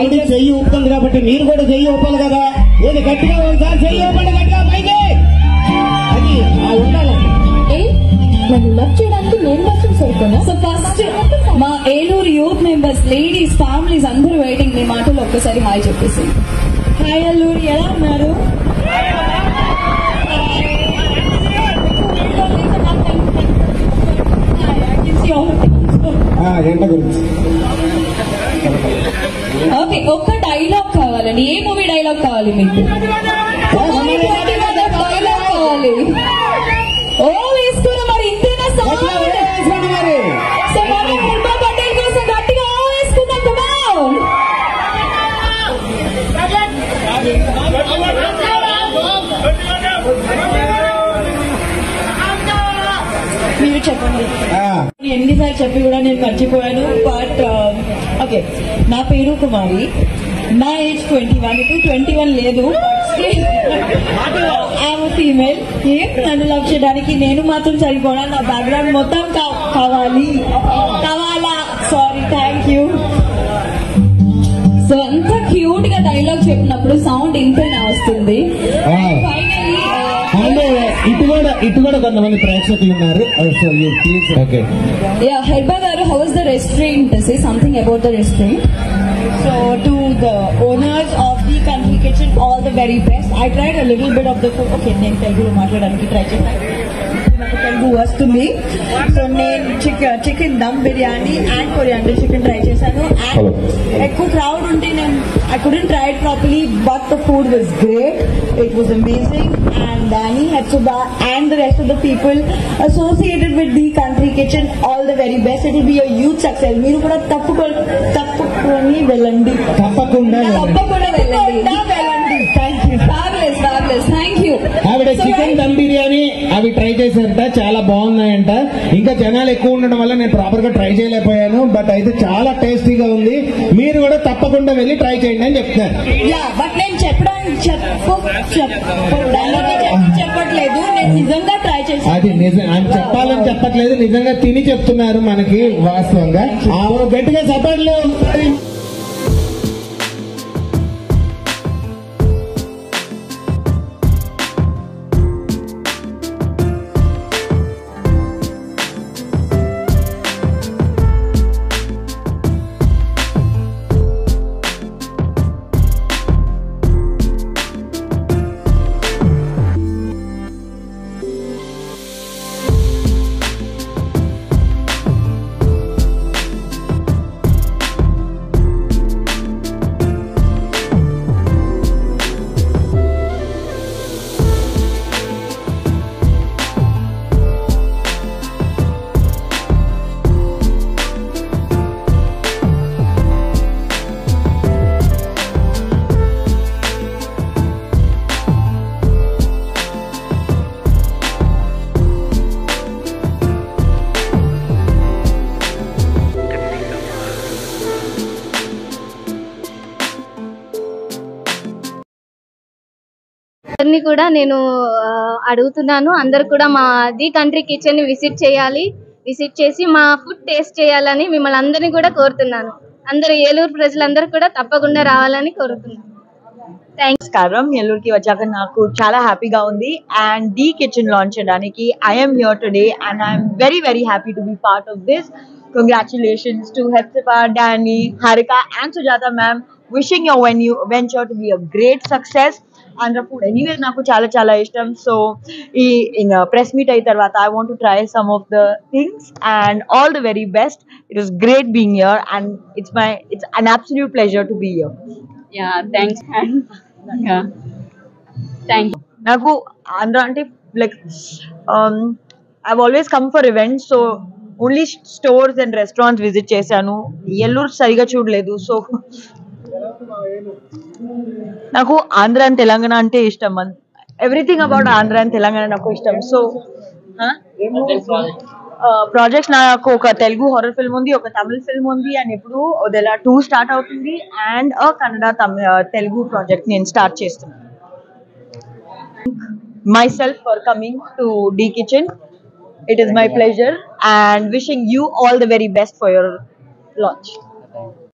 Already చెయ్యి ఊపుతుంది కాబట్టి మీరు కూడా చెయ్యి ఊపాలి కదా. ఏది గట్టిగా ఒకసారి చెయ్యి ఊపండి గట్టిగా పైకి. అది ఉండాలి. నన్ను లవ్ చేయడానికి నేను మాత్రం సరిపోనా? సో ఫస్ట్ మా Eluru youth members, ladies, families అందరూ వెయిటింగ్. మీ మాటలు ఒక్కసారి హాయ్ చెప్పేసి. హాయ్ ఏలూరు, ఎలా ఉన్నారు? ఓకే, ఒక్క డైలాగ్ కావాలండి. ఏ మూవీ డైలాగ్ కావాలి మీకు? డైలాగ్ కావాలి. ఓ వేసుకున్నా మరి, ఇంతేనా సౌండ్? సో మనం హెర్బా పటేల్ కోసం గట్టిగా ఓ వేసుకుందాం కదా. మీరు చెప్పండి. ఎన్నిసార్లు చెప్పి కూడా నేను మర్చిపోయాను. బట్ ఓకే, నా పేరు కుమారి, నా ఏజ్ 21. ఇప్పుడు 21 లేదు. ఫీమేల్. నన్ను లవ్ చేయడానికి నేను మాత్రం సరిపోనా? నా బ్యాక్గ్రౌండ్ మొత్తం కావాలా? Sorry, thank you. సో అంత క్యూట్ గా డైలాగ్ చెప్పినప్పుడు సౌండ్ ఇంతేనా వస్తుంది. ఇటు కూడా కొంతమంది ప్రేక్షకులు ఉన్నారు. హెర్బా గారు, how is the restaurant? Say something about the restaurant. So to the owners of the Country Kitchen, all the very best. I tried a little bit of the food. Okay, నేను తెలుగులో మాట్లాడడానికి ట్రై చేశాను. నాకు తెలుగు వస్తుంది. So నేను chicken dum biryani and coriander chicken try చేశాను. And ఎక్కువ crowd ఉంటే I couldn't try it properly, but the food was great. It was amazing. And Danny, Hetsuba and the rest of the people associated with the Country Kitchen, all the very best. It will be a huge success. మీరు కూడా తప్పకుండా వెళ్ళండి. Thank you. Thank you. ఆవిడ chicken dum biryani అవి try చేశారంట, చాలా బాగున్నాయంట. ఇంకా జనాలు ఎక్కువ ఉండడం వల్ల నేను ప్రాపర్ గా ట్రై చేయలేకపోయాను. బట్ అయితే చాలా టేస్టీగా ఉంది. మీరు కూడా తప్పకుండా వెళ్ళి ట్రై చేయండి అని చెప్తున్నారు. బట్ నేను చెప్పట్లేదు, నేను నిజంగా ట్రై చేశాను. అది నిజం, ఆయన చెప్పాలని చెప్పట్లేదు, నిజంగా తిని చెప్తున్నారు మనకి. వాస్తవంగా గట్టిగా సపోర్ట్లు. అందరినీ కూడా నేను అడుగుతున్నాను, అందరు కూడా మా ది కంట్రీ కిచెన్ ని విజిట్ చేయాలి. విజిట్ చేసి మా ఫుడ్ టేస్ట్ చేయాలని మిమ్మల్ని అందరినీ కూడా కోరుతున్నాను. అందరూ ఏలూరు ప్రజలందరూ కూడా తప్పకుండా రావాలని కోరుతున్నాను. నమస్కారం. ఏలూరుకి వచ్చాక నాకు చాలా హ్యాపీగా ఉంది. అండ్ ది కిచెన్ లాంచ్ చేయడానికి I'm here today and I'm very very happy to be part of this. Congratulations to Hepzibah, Danny, Harika and Sujata ma'am. Wishing your venture to be a great success. Andhra food anyway naku chala ishtam. So in a press meet ayi tarvata I want to try some of the things and all the very best. It was great being here and it's an absolute pleasure to be here. Yeah, thanks. Yeah, thank you. Naku Andhra ante like I've always come for events, so only stores and restaurants visit chesanu. Yelluru sariga chudaledu. So నాకు Andhra and Telangana అంటే ఇష్టం. Everything about Andhra and Telangana నాకు ఇష్టం. So projects నాకు ఒక Telugu horror film ఉంది, ఒక తమిళ film ఉంది అండ్ ఇప్పుడు వదలా 2 స్టార్ట్ అవుతుంది అండ్ కన్నడ తెలుగు ప్రాజెక్ట్ నేను స్టార్ట్ చేస్తున్నాను. myself for coming to D Kitchen. It is my pleasure and wishing you all the very best for your launch.